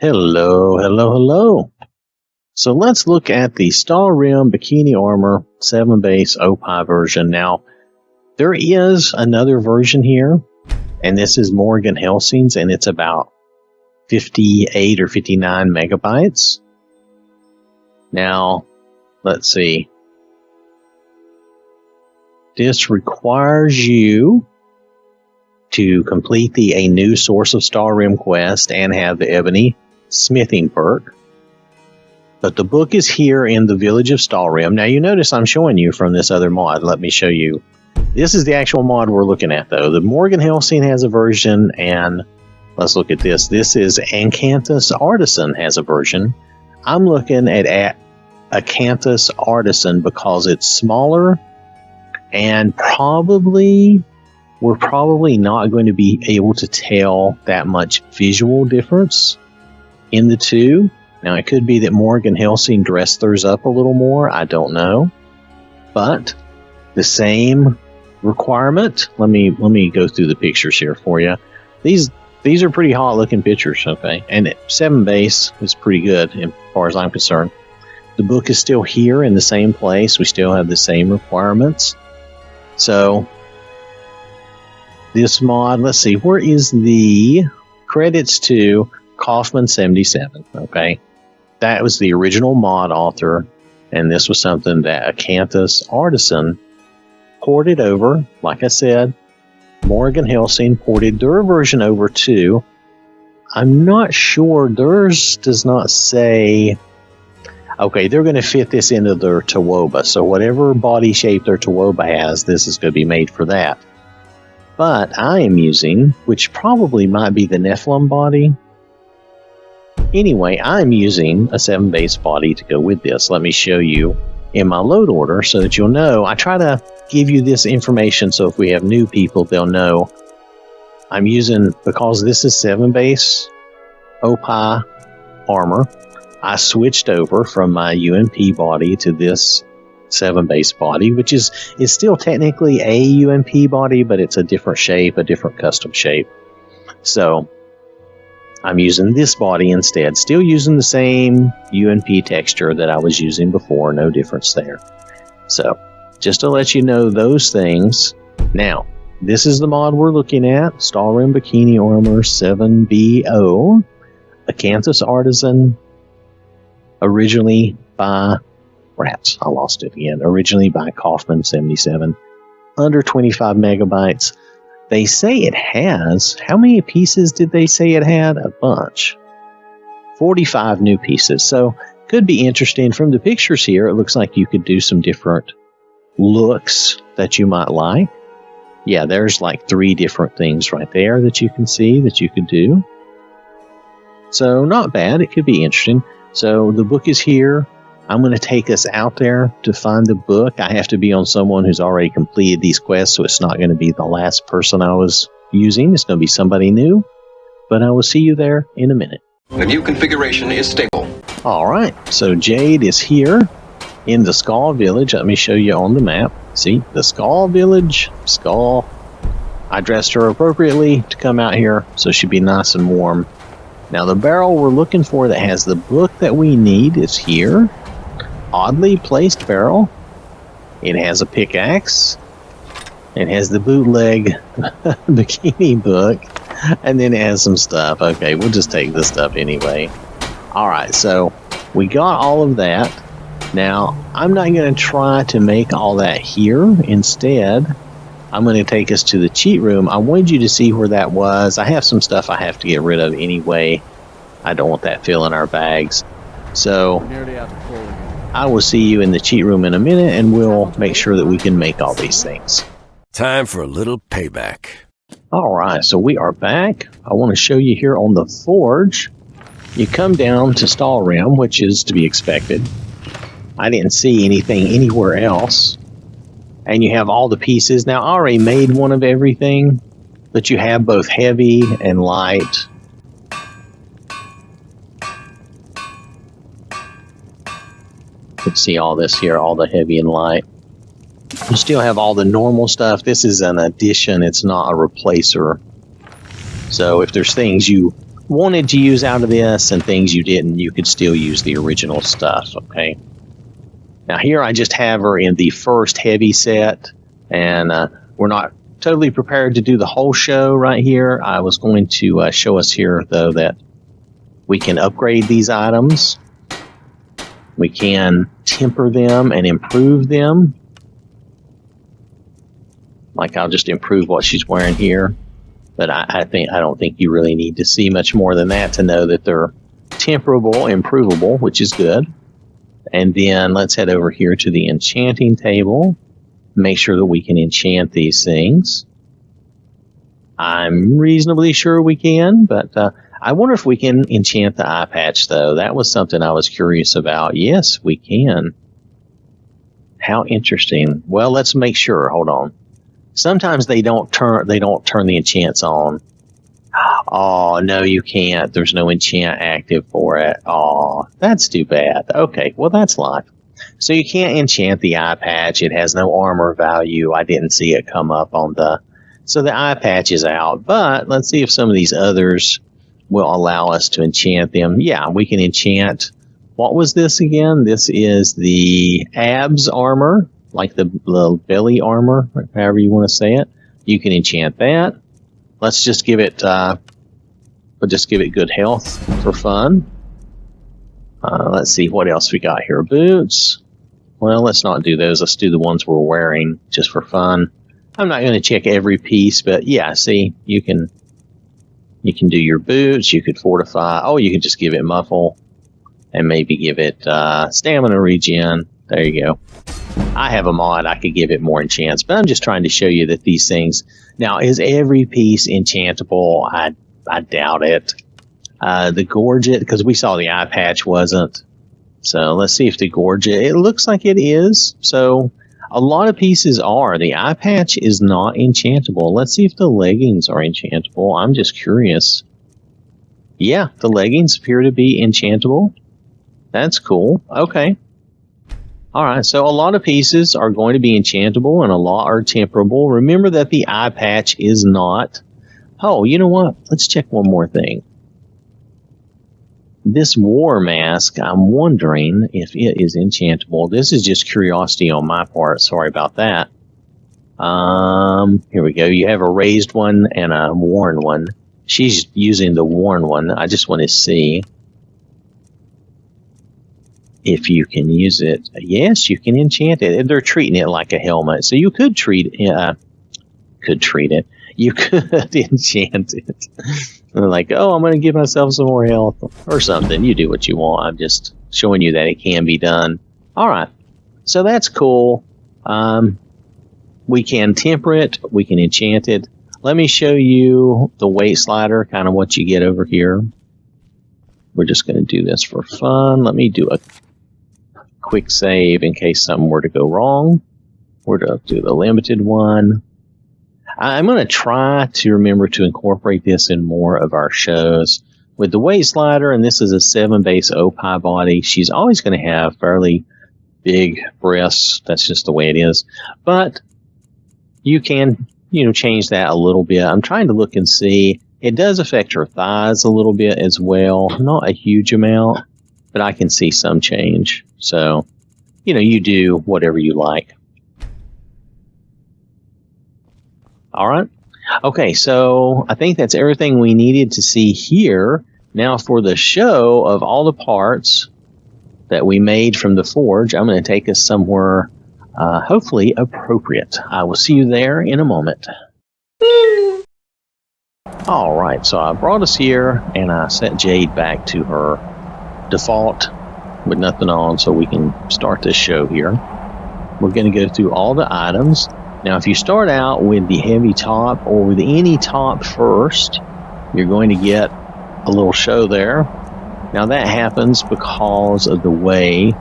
Hello, hello, hello. So let's look at the Stalhrim Bikini Armor 7 base OPI version. Now, there is another version here, and this is Morgan Helsing's, and it's about 58 or 59 megabytes. Now, let's see. This requires you to complete a new Source of Stalhrim quest and have the Ebony smithing perk. But the book is here in the village of Stalhrim. Now you notice I'm showing you from this other mod. Let me show you. This is the actual mod we're looking at though. The Morgan Helsing has a version, and let's look at this. This is Acanthus Artisan has a version. I'm looking at Acanthus Artisan because it's smaller, and we're probably not going to be able to tell that much visual difference in the two. Now, it could be that Morgan Helsing dressed theirs up a little more. I don't know. But the same requirement. Let me go through the pictures here for you. These are pretty hot looking pictures, okay? And 7 base is pretty good as far as I'm concerned. The book is still here in the same place. We still have the same requirements. So this mod, let's see, where is the credits to Kaufman 77? Okay, that was the original mod author, and this was something that Acanthus Artisan ported over. Like I said, Morgan Helsing ported their version over too. I'm not sure, theirs does not say. Okay, they're going to fit this into their Twoba, so whatever body shape their Twoba has, this is going to be made for that. But I am using, which probably might be the Nephilim body. Anyway, I'm using a 7 base body to go with this. Let me show you in my load order so that you'll know. I try to give you this information so if we have new people, they'll know. I'm using, because this is 7 base OPI armor, I switched over from my UMP body to this 7 base body, which is still technically a UMP body, but it's a different shape, a different custom shape. So I'm using this body instead, still using the same UMP texture that I was using before, no difference there. So just to let you know those things. Now, this is the mod we're looking at, Stalhrim Bikini Armor 7BO, Acanthus Artisan, originally by Rats, I lost it again. Originally by Kaufman 77, under 25 megabytes. They say it has, how many pieces did they say it had? A bunch. 45 new pieces. So could be interesting. From the pictures here, it looks like you could do some different looks that you might like. Yeah, there's like 3 different things right there that you can see that you could do. So not bad. It could be interesting. So the book is here. I'm going to take us out there to find the book. I have to be on someone who's already completed these quests, so it's not going to be the last person I was using. It's going to be somebody new. But I will see you there in a minute. The new configuration is stable. All right, so Jade is here in the Skull Village. Let me show you on the map. See, the Skull Village. Skull. I dressed her appropriately to come out here, so she'd be nice and warm. Now, the barrel we're looking for that has the book that we need is here. Oddly placed barrel. It has a pickaxe. It has the bootleg bikini book. And then it has some stuff. Okay, we'll just take this stuff anyway. Alright, so we got all of that. Now, I'm not going to try to make all that here. Instead, I'm going to take us to the cheat room. I wanted you to see where that was. I have some stuff I have to get rid of anyway. I don't want that filling our bags. So I will see you in the cheat room in a minute, and we'll make sure that we can make all these things. Time for a little payback. All right, so we are back. I want to show you here on the forge. You come down to Stalhrim, which is to be expected. I didn't see anything anywhere else. And you have all the pieces. Now, I already made one of everything, but you have both heavy and light. You can see all this here, all the heavy and light. You still have all the normal stuff. This is an addition. It's not a replacer. So if there's things you wanted to use out of this and things you didn't, you could still use the original stuff, okay? Now here I just have her in the first heavy set, and we're not totally prepared to do the whole show right here. I was going to show us here, though, that we can upgrade these items. We can temper them and improve them. Like, I'll just improve what she's wearing here. But I don't think you really need to see much more than that to know that they're temperable, improvable, which is good. And then let's head over here to the enchanting table. Make sure that we can enchant these things. I'm reasonably sure we can, but I wonder if we can enchant the eye patch, though. That was something I was curious about. Yes, we can. How interesting. Well, let's make sure. Hold on. Sometimes they don't turn the enchants on. Oh, no, you can't. There's no enchant active for it. Oh, that's too bad. Okay, well, that's life. So you can't enchant the eye patch. It has no armor value. I didn't see it come up on the... So the eye patch is out. But let's see if some of these others will allow us to enchant them. Yeah, we can enchant... What was this again? This is the abs armor. Like the belly armor, however you want to say it. You can enchant that. Let's just give it, good health for fun. Let's see what else we got here. Boots. Well, let's not do those. Let's do the ones we're wearing just for fun. I'm not going to check every piece, but yeah, see, you can do your boots. You could fortify. Oh, you could just give it muffle and maybe give it stamina regen. There you go. I have a mod. I could give it more enchants, but I'm just trying to show you that these things... Now, is every piece enchantable? I doubt it. The gorget, because we saw the eye patch wasn't. So let's see if the gorget... It looks like it is. So a lot of pieces are. The eye patch is not enchantable. Let's see if the leggings are enchantable. I'm just curious. Yeah, the leggings appear to be enchantable. That's cool. Okay. All right, so a lot of pieces are going to be enchantable and a lot are temperable. Remember that the eye patch is not. Oh, you know what? Let's check one more thing. This war mask, I'm wondering if it is enchantable. This is just curiosity on my part. Sorry about that. Here we go. You have a raised one and a worn one. She's using the worn one. I just want to see if you can use it. Yes, you can enchant it. They're treating it like a helmet, so you could treat it. You could enchant it. And like, oh, I'm going to give myself some more health or something. You do what you want. I'm just showing you that it can be done. All right, so that's cool. We can temper it. We can enchant it. Let me show you the weight slider, kind of what you get over here. We're just going to do this for fun. Let me do a quick save in case something were to go wrong. We're going to do the limited one. I'm going to try to remember to incorporate this in more of our shows. With the weight slider, and this is a 7 base OPI body, she's always going to have fairly big breasts. That's just the way it is. But you can, change that a little bit. I'm trying to look and see. It does affect her thighs a little bit as well. Not a huge amount, but I can see some change. So, you do whatever you like. All right. Okay, so I think that's everything we needed to see here. Now for the show of all the parts that we made from the forge, I'm going to take us somewhere hopefully appropriate. I will see you there in a moment. All right, so I brought us here, and I set Jade back to her default with nothing on so we can start this show here. We're going to go through all the items. Now, if you start out with the heavy top or with any top first, you're going to get a little show there. Now, that happens because of the way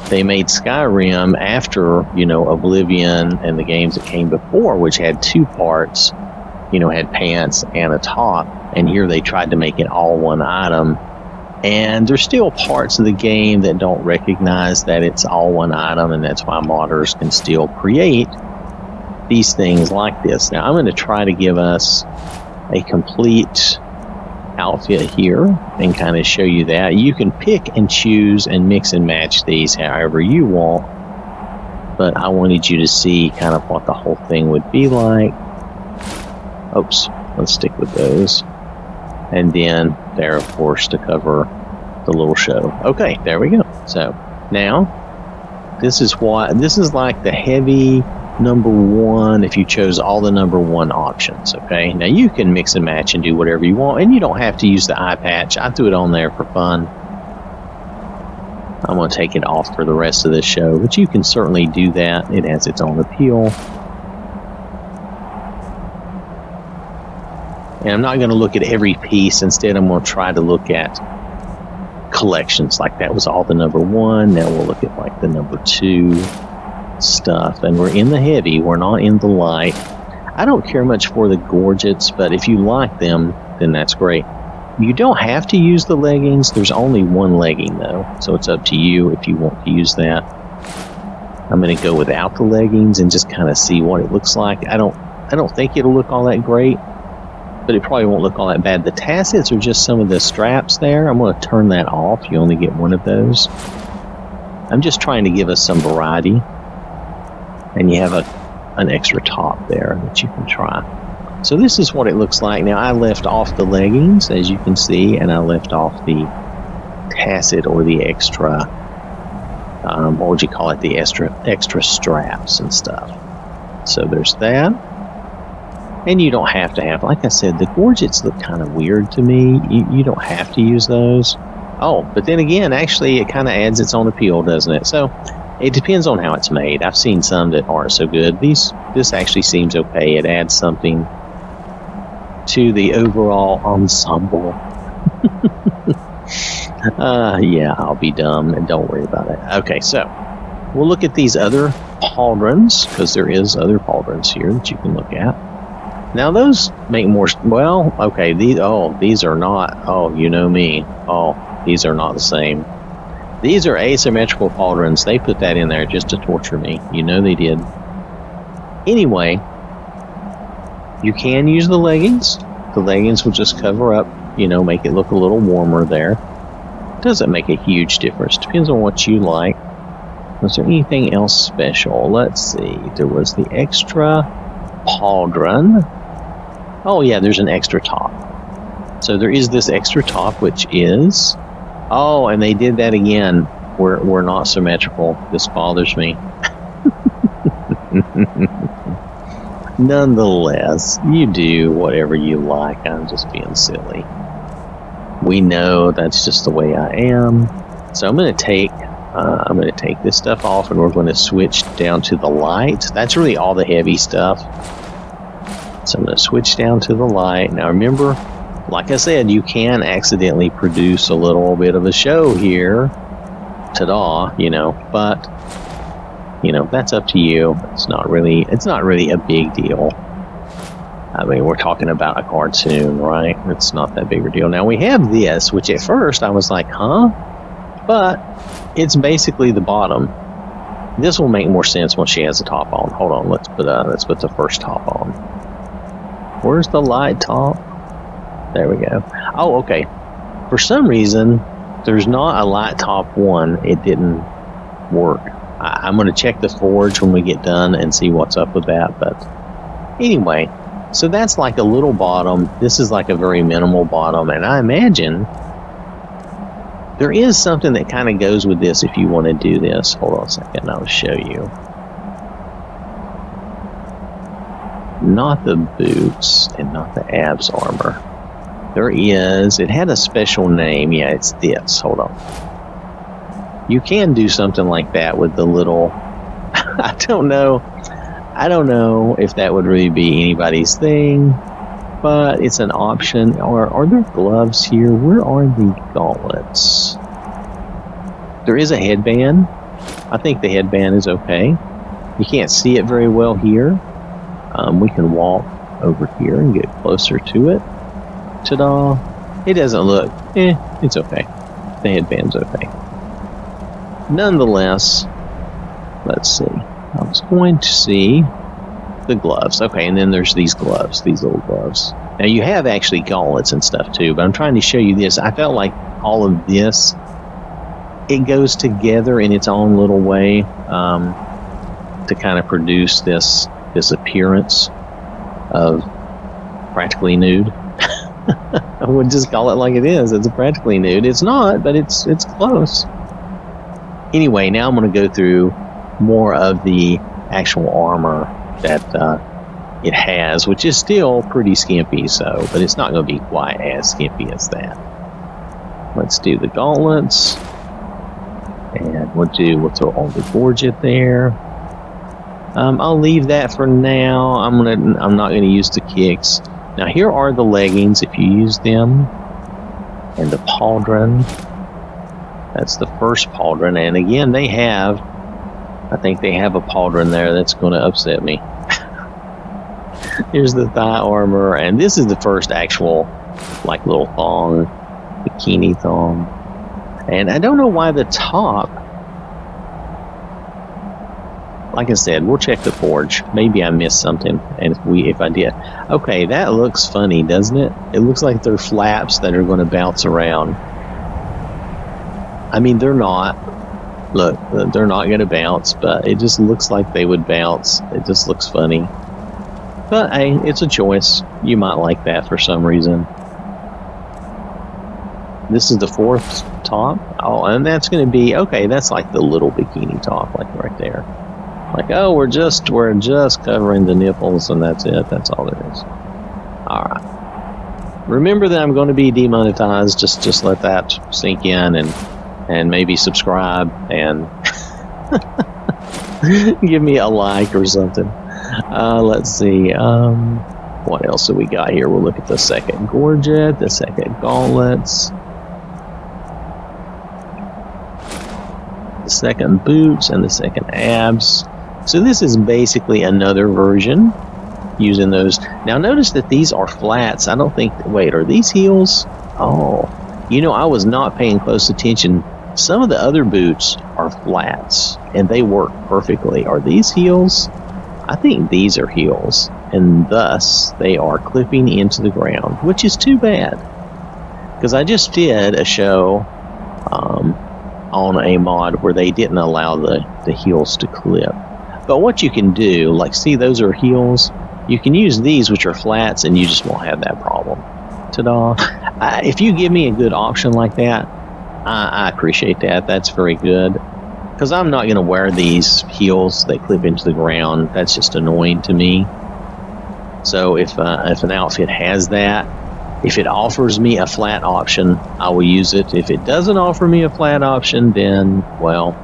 they made Skyrim after, Oblivion and the games that came before, which had 2 parts, had pants and a top. And here they tried to make it all one item. And there's still parts of the game that don't recognize that it's all one item, and that's why modders can still create these things like this. Now, I'm going to try to give us a complete outfit here and kind of show you that. You can pick and choose and mix and match these however you want, but I wanted you to see kind of what the whole thing would be like. Oops, let's stick with those. And then there, of course, to cover the little show. Okay, there we go. So now this is like the heavy number one if you chose all the number one options. Okay, now you can mix and match and do whatever you want, and you don't have to use the eye patch. I threw it on there for fun. I'm going to take it off for the rest of this show, but you can certainly do that. It has its own appeal. And I'm not going to look at every piece. Instead, I'm going to try to look at collections. Like that was all the number one. Now we'll look at like the number two stuff. And we're in the heavy. We're not in the light. I don't care much for the gorgets, but if you like them, then that's great. You don't have to use the leggings. There's only one legging, though. So it's up to you if you want to use that. I'm going to go without the leggings and just kind of see what it looks like. I don't think it'll look all that great, but it probably won't look all that bad. The tassets are just some of the straps there. I'm going to turn that off. You only get one of those. I'm just trying to give us some variety. And you have an extra top there that you can try. So this is what it looks like. Now, I left off the leggings, as you can see, and I left off the tasset or the extra, what would you call it, the extra straps and stuff. So there's that. And you don't have to have, like I said, the gorgets look kind of weird to me. You don't have to use those. Oh, but then again, actually, it kind of adds its own appeal, doesn't it? So it depends on how it's made. I've seen some that aren't so good. This actually seems okay. It adds something to the overall ensemble. Yeah, I'll be dumb and don't worry about it. Okay, so we'll look at these other pauldrons, because there is other pauldrons here that you can look at. Now those make more, well, okay, these are not, oh, you know me. Oh, these are not the same. These are asymmetrical pauldrons. They put that in there just to torture me. You know they did. Anyway, you can use the leggings. The leggings will just cover up, make it look a little warmer there. Doesn't make a huge difference. Depends on what you like. Was there anything else special? Let's see. There was the extra pauldron. Oh, yeah, there's an extra top. So there is this extra top, which is... Oh, and they did that again. We're not symmetrical. This bothers me. Nonetheless, you do whatever you like. I'm just being silly. We know that's just the way I am. So I'm going to take this stuff off, and we're going to switch down to the light. That's really all the heavy stuff. So I'm going to switch down to the light. Now remember, like I said, you can accidentally produce a little bit of a show here. Ta-da, but that's up to you. It's not really a big deal. I mean, we're talking about a cartoon, right? It's not that big a deal. Now we have this, which at first I was like, huh? But it's basically the bottom. This will make more sense once she has the top on. Hold on, let's put the first top on. Where's the light top? There we go. Oh, okay. For some reason, there's not a light top one. It didn't work. I'm going to check the forge when we get done and see what's up with that. But anyway, so that's like a little bottom. This is like a very minimal bottom. And I imagine there is something that kind of goes with this if you want to do this. Hold on a second. I'll show you. Not the boots and not the abs armor. There is. It had a special name. Yeah, it's this. Hold on. You can do something like that with the little... I don't know if that would really be anybody's thing, but it's an option. Or are there gloves here? Where are the gauntlets? There is a headband. I think the headband is okay. You can't see it very well here. We can walk over here and get closer to it. Ta-da! It doesn't look... it's okay. The headband's okay. Nonetheless, let's see. I was going to see the gloves. Okay, and then there's these gloves, these little gloves. Now you have actually gauntlets and stuff too, but I'm trying to show you this. I felt like all of this, it goes together in its own little way to kind of produce this appearance of practically nude. I would just call it like it is. It's practically nude. It's not, but it's close. Anyway, now I'm going to go through more of the actual armor that it has, which is still pretty skimpy, but it's not going to be quite as skimpy as that. Let's do the gauntlets, and we'll throw on the gorget there. I'll leave that for now. I'm not going to use the kicks. Now here are the leggings if you use them, and the pauldron. That's the first pauldron, and again I think they have a pauldron there that's going to upset me. Here's the thigh armor, and this is the first actual like little thong, bikini thong. And I don't know why the top, like I said, we'll check the forge. Maybe I missed something, and if I did. Okay, that looks funny, doesn't it? It looks like they're flaps that are going to bounce around. I mean, they're not. Look, they're not going to bounce, but it just looks like they would bounce. It just looks funny. But hey, it's a choice. You might like that for some reason. This is the fourth top. Oh, and that's going to be, okay, that's like the little bikini top, like right there. Like, oh, we're just covering the nipples, and that's it. That's all there is. All right. Remember that I'm going to be demonetized. Just let that sink in, and maybe subscribe and give me a like or something. Let's see. What else have we got here? We'll look at the second gorget, the second gauntlets, the second boots, and the second abs. So this is basically another version using those. Now notice that these are flats. I don't think, wait, are these heels? Oh, I was not paying close attention. Some of the other boots are flats, and they work perfectly. Are these heels? I think these are heels, and thus they are clipping into the ground, which is too bad. Because I just did a show on a mod where they didn't allow the heels to clip. But what you can do, like, see, those are heels. You can use these, which are flats, and you just won't have that problem. Ta-da. If you give me a good option like that, I appreciate that. That's very good. Because I'm not going to wear these heels that clip into the ground. That's just annoying to me. So if an outfit has that, if it offers me a flat option, I will use it. If it doesn't offer me a flat option, then, well,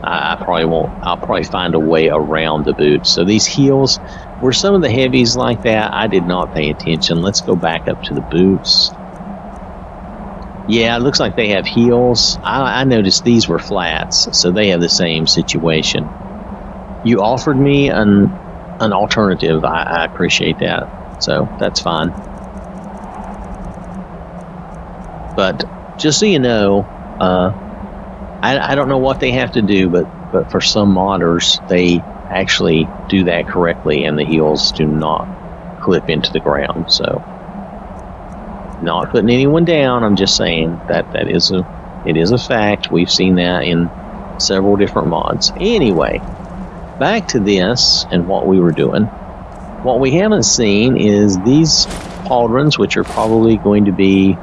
I probably won't. I'll probably find a way around the boots. So these heels were some of the heavies like that. I did not pay attention. Let's go back up to the boots. Yeah, it looks like they have heels. I noticed these were flats, so they have the same situation. You offered me an alternative. I appreciate that. So that's fine. But just so you know, I don't know what they have to do, but for some modders, they actually do that correctly, and the heels do not clip into the ground. So, not putting anyone down. I'm just saying that it is a fact. We've seen that in several different mods. Anyway, back to this and what we were doing. What we haven't seen is these pauldrons, which are probably going to be,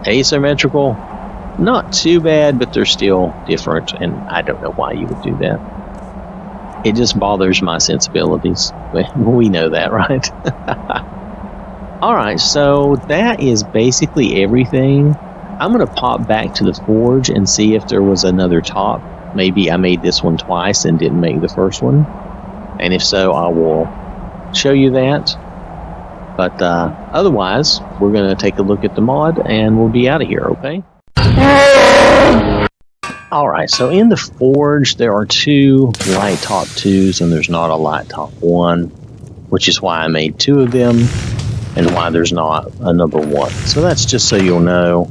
asymmetrical. Not too bad, but they're still different, and I don't know why you would do that. It just bothers my sensibilities. We know that, right? Alright, so that is basically everything. I'm going to pop back to the forge and see if there was another top. Maybe I made this one twice and didn't make the first one. And if so, I will show you that. But otherwise, we're going to take a look at the mod and we'll be out of here, okay? Alright, so in the forge, there are 2 light top 2s and there's not a light top 1, which is why I made 2 of them and why there's not a number 1. So that's just so you'll know.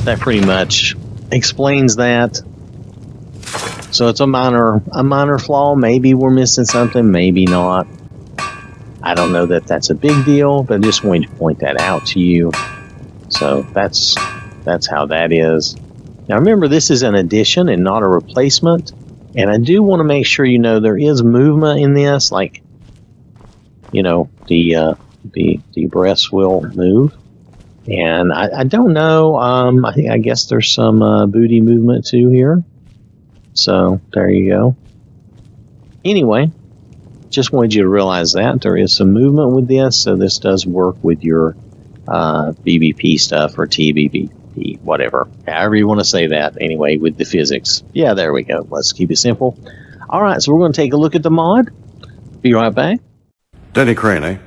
That pretty much explains that. So it's a minor flaw. Maybe we're missing something, maybe not. I don't know that that's a big deal, but I just wanted to point that out to you. So that's how that is. Now remember, this is an addition and not a replacement. And I do want to make sure you know there is movement in this, like, you know, the breasts will move. And I don't know, I guess there's some booty movement too here. So there you go. Anyway, just wanted you to realize that there is some movement with this, so this does work with your BBP stuff or TBBP, whatever. However you want to say that, anyway, with the physics. Yeah, there we go. Let's keep it simple. All right, so we're going to take a look at the mod. Be right back. Denny Crane, eh?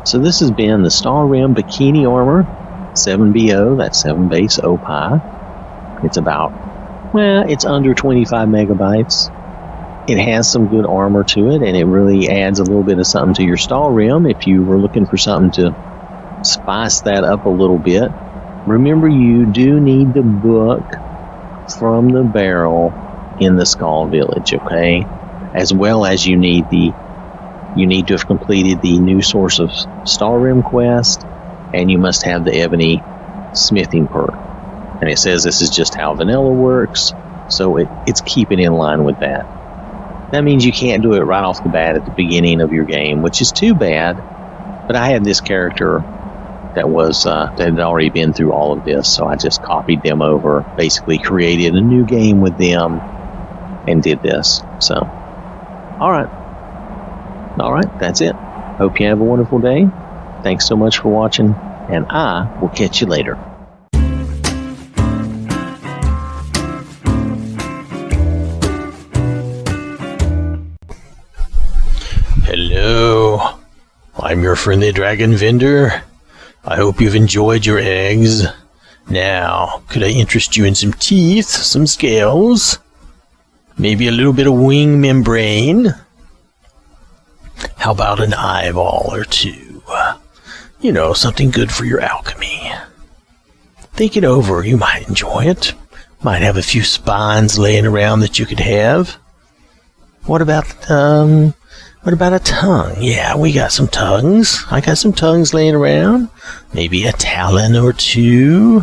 So this has been the Stalhrim Bikini Armor 7BO, that's 7 base OPI. It's about, well, it's under 25 megabytes. It has some good armor to it, and it really adds a little bit of something to your Stalhrim if you were looking for something to spice that up a little bit. Remember, you do need the book from the barrel in the Skull Village, okay? As well as you need to have completed the new Source of Stalhrim quest, and you must have the Ebony smithing perk. And it says this is just how vanilla works, so it's keeping in line with that. That means you can't do it right off the bat at the beginning of your game, which is too bad. But I had this character that had already been through all of this, so I just copied them over, basically created a new game with them, and did this. So, all right, that's it. Hope you have a wonderful day. Thanks so much for watching, and I will catch you later. Hello, I'm your friendly dragon vendor. I hope you've enjoyed your eggs. Now, could I interest you in some teeth, some scales, maybe a little bit of wing membrane? How about an eyeball or two? You know, something good for your alchemy. Think it over, you might enjoy it. Might have a few spines laying around that you could have. What about a tongue? Yeah, we got some tongues. I got some tongues laying around. Maybe a talon or two.